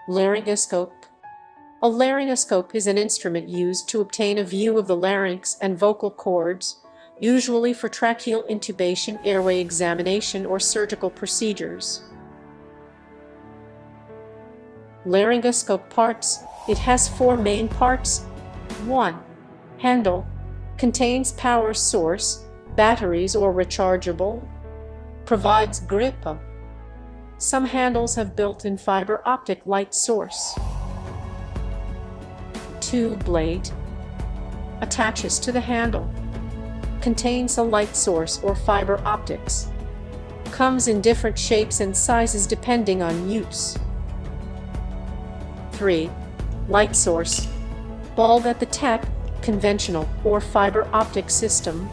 Laryngoscope. A laryngoscope is an instrument used to obtain a view of the larynx and vocal cords, usually for tracheal intubation, airway examination, or surgical procedures. Laryngoscope parts. It has four main parts. 1. Handle. Contains power source, batteries or rechargeable. Provides grip. Some handles have built-in fiber optic light source. 2. Blade. Attaches to the handle. Contains a light source or fiber optics. Comes in different shapes and sizes depending on use. 3. Light source. Bulb at the tip, conventional or fiber optic system.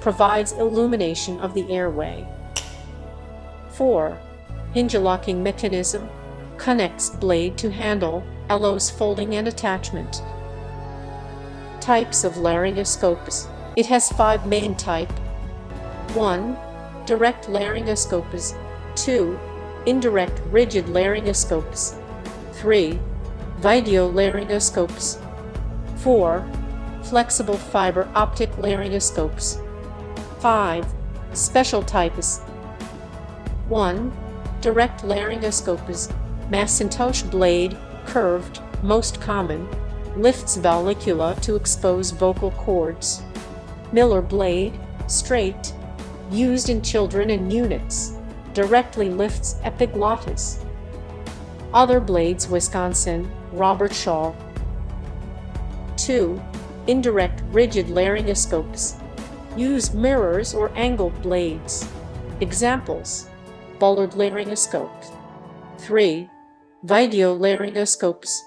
Provides illumination of the airway. 4. Hinge locking mechanism. Connects blade to handle, allows folding and attachment. Types of laryngoscopes. It has 5 main types. 1. Direct laryngoscopes. 2. Indirect rigid laryngoscopes. 3. Video laryngoscopes. 4. Flexible fiber optic laryngoscopes. 5. Special types. 1. Direct laryngoscopes. Macintosh blade, curved, most common, lifts valvula to expose vocal cords. Miller blade, straight, used in children and units, directly lifts epiglottis. Other blades, Wisconsin, Robert Shaw. 2. Indirect rigid laryngoscopes. Use mirrors or angled blades. Examples: Bullard laryngoscope. 3. Video laryngoscopes.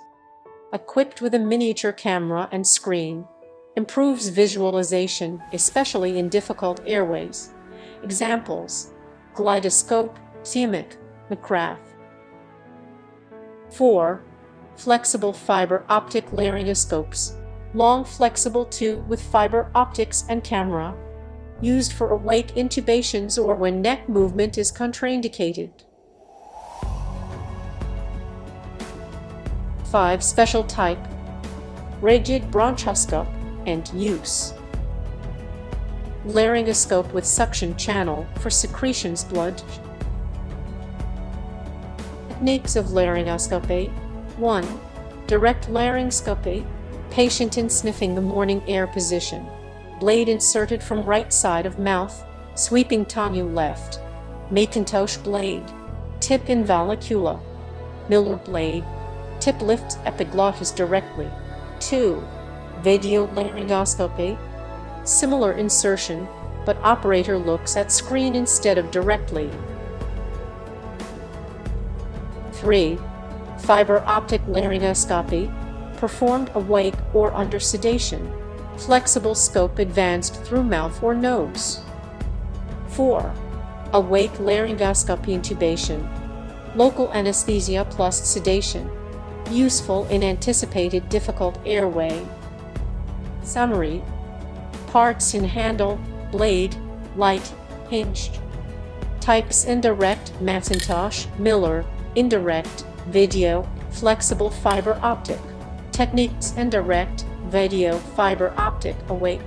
Equipped with a miniature camera and screen. Improves visualization, especially in difficult airways. Examples: Glidoscope, Siemic, McGrath. 4. Flexible fiber optic laryngoscopes. Long flexible tube with fiber optics and camera. Used for awake intubations or when neck movement is contraindicated. 5. Special type. Rigid bronchoscope and use. Laryngoscope with suction channel for secretions blood. Techniques of laryngoscopy. 1. Direct laryngoscopy. Patient in sniffing the morning air position. Blade inserted from right side of mouth, sweeping tongue left. Macintosh blade. Tip in valvula. Miller blade. Tip lifts epiglottis directly. 2. Video laryngoscopy. Similar insertion, but operator looks at screen instead of directly. 3. Fiber optic laryngoscopy. Performed awake or under sedation. Flexible scope advanced through mouth or nose. 4. Awake laryngoscopy intubation. Local anesthesia plus sedation. Useful in anticipated difficult airway. Summary. Parts in handle, blade, light, hinged. Types: indirect, Macintosh, Miller, indirect, video, flexible fiber optic. Techniques: indirect, video, fiber optic, awake.